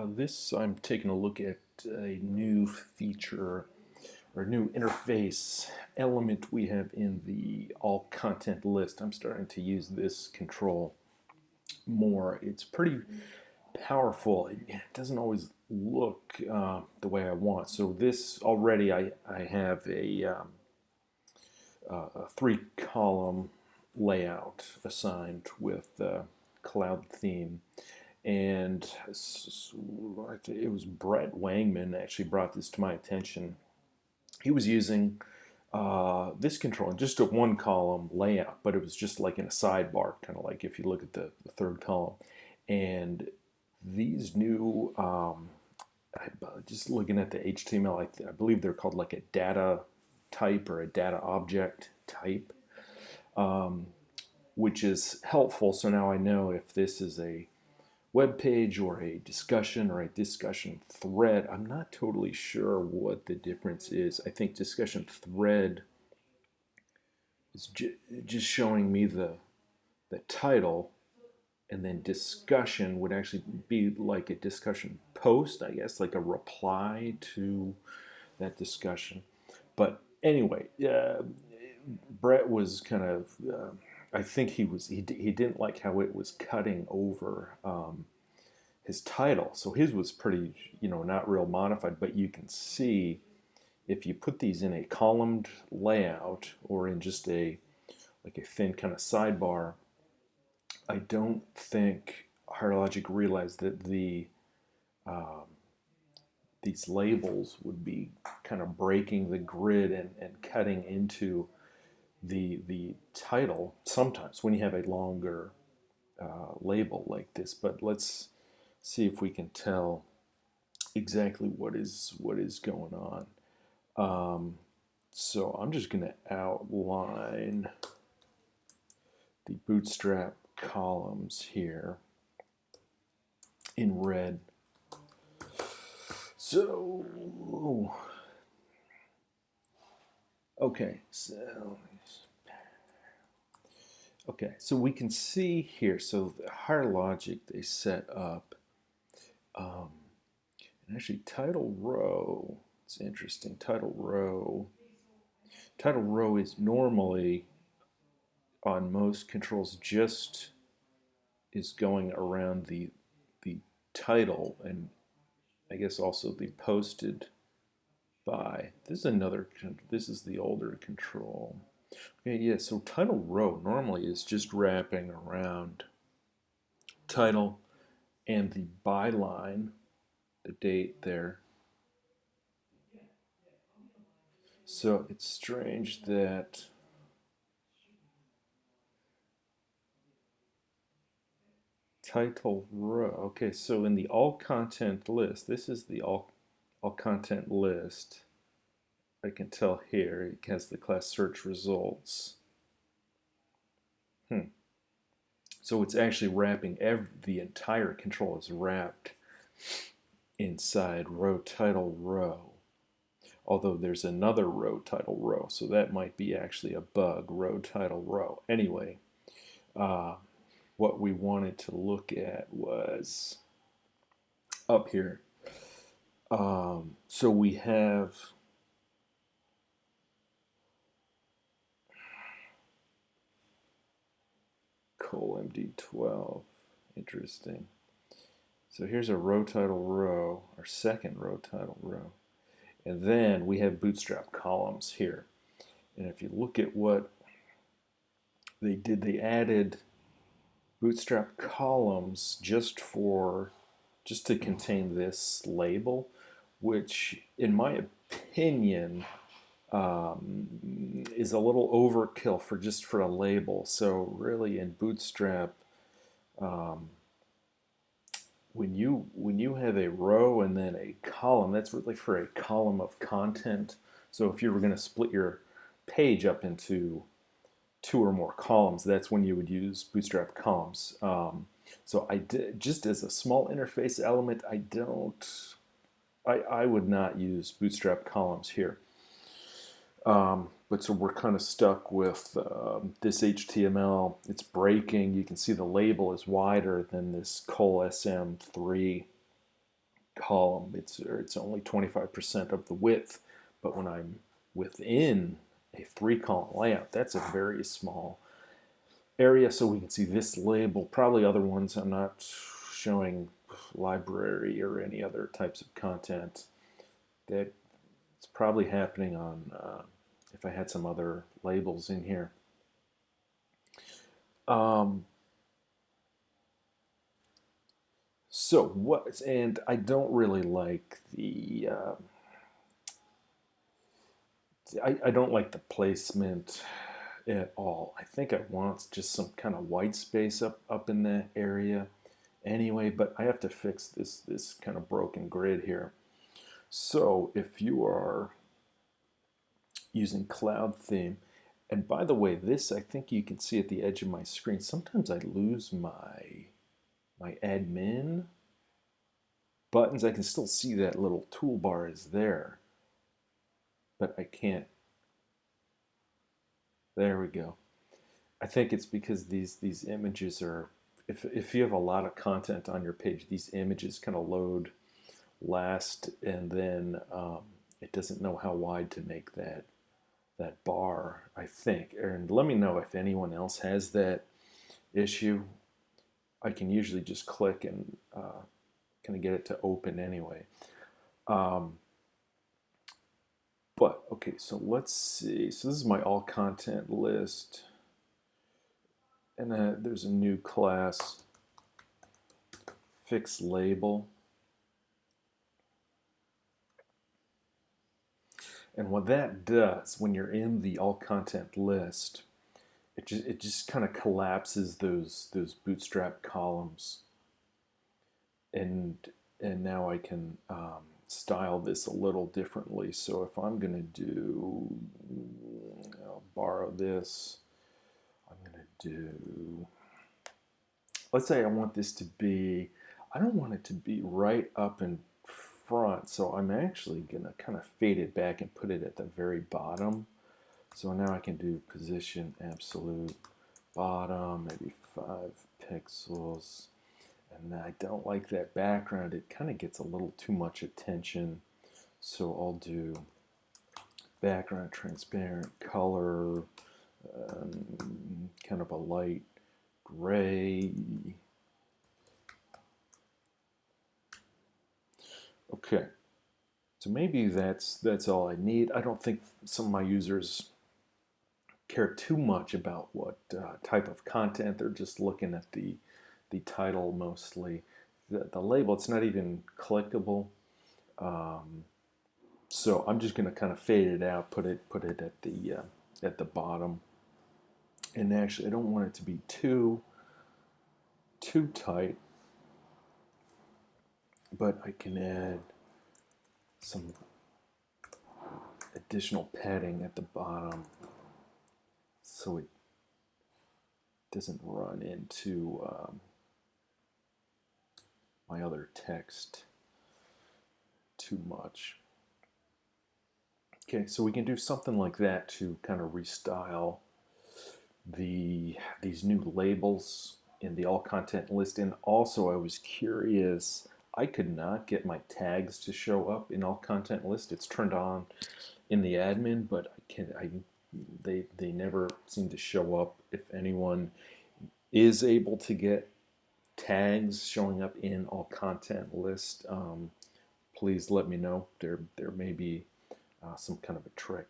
This I'm taking a look at a new feature or new interface element we have in the all content list. I'm starting to use this control more. It's pretty powerful. It doesn't always look the way I want. So this already I have a three column layout assigned with cloud theme. And it was Brett Wangman actually brought this to my attention. He was using this control in just a one column layout, but it was just like in a sidebar, kind of like if you look at the third column. And these new, just looking at the HTML, I believe they're called like a data type or a data object type, which is helpful. So now I know if this is a web page or a discussion thread. I'm not totally sure what the difference is. I think discussion thread is just showing me the title, and then discussion would actually be like a discussion post, I guess, like a reply to that discussion. But anyway, Brett was kind of I think he didn't like how it was cutting over his title. So his was pretty, not real modified, but you can see if you put these in a columned layout or in just a thin kind of sidebar, I don't think HireLogic realized that these labels would be kind of breaking the grid and cutting into the title sometimes when you have a longer label like this. But let's see if we can tell exactly what is going on. So I'm just going to outline the bootstrap columns here in red. So, okay, so we can see here, so the HireLogic they set up, and actually title row, it's interesting, title row is normally on most controls just is going around the title, and I guess also the posted by. This is the older control. Okay, yeah, so title row normally is just wrapping around title and the byline, the date there. So it's strange that title row. Okay, so in the all content list, this is the all content list. I can tell here it has the class search results. So it's actually wrapping the entire control is wrapped inside row title row. Although there's another row title row, so that might be actually a bug, row title row. Anyway, what we wanted to look at was up here. So we have colMD12. Interesting. So here's a row title row, our second row title row. And then we have bootstrap columns here. And if you look at what they did, they added bootstrap columns just to contain this label, which in my opinion is a little overkill for a label. So really in bootstrap, when you have a row and then a column, that's really for a column of content. So if you were going to split your page up into two or more columns, that's when you would use bootstrap columns. So I did, just as a small interface element, I would not use bootstrap columns here. But so we're kind of stuck with this HTML. It's breaking. You can see the label is wider than this col SM3 column. It's only 25% of the width, but when I'm within a 3-column layout, that's a very small area. So we can see this label, probably other ones. I'm not showing library or any other types of content. That it's probably happening on if I had some other labels in here. So what? And I don't really like the. I don't like the placement at all. I think I want just some kind of white space up in that area anyway, but I have to fix this kind of broken grid here. So if you are using Cloud Theme, and by the way, this I think you can see at the edge of my screen. Sometimes I lose my admin buttons. I can still see that little toolbar is there, but I can't. There we go. I think it's because these images are, if you have a lot of content on your page, these images kind of load last, and then it doesn't know how wide to make that bar, I think. And let me know if anyone else has that issue. I can usually just click and kind of get it to open anyway. But okay, so let's see. So this is my all content list, and there's a new class, fix label. And what that does when you're in the all content list, it just kind of collapses those bootstrap columns, and now I can style this a little differently. So if I'm going to do, I'll borrow this. I'm going to do, let's say I want this to be, I don't want it to be right up in front, so I'm actually going to kind of fade it back and put it at the very bottom. So now I can do position absolute bottom, maybe 5 pixels. And I don't like that background. It kind of gets a little too much attention. So I'll do background transparent color, kind of a light gray. Okay, so maybe that's all I need. I don't think some of my users care too much about what type of content. They're just looking at the title mostly. The label, it's not even clickable. So I'm just going to kind of fade it out, put it at the bottom. And actually, I don't want it to be too tight, but I can add some additional padding at the bottom so it doesn't run into my other text too much. Okay, so we can do something like that to kind of restyle these new labels in the all content list. And also I was curious, I could not get my tags to show up in all content list. It's turned on in the admin, but they never seem to show up. If anyone is able to get tags showing up in all content list, please let me know. There may be some kind of a trick.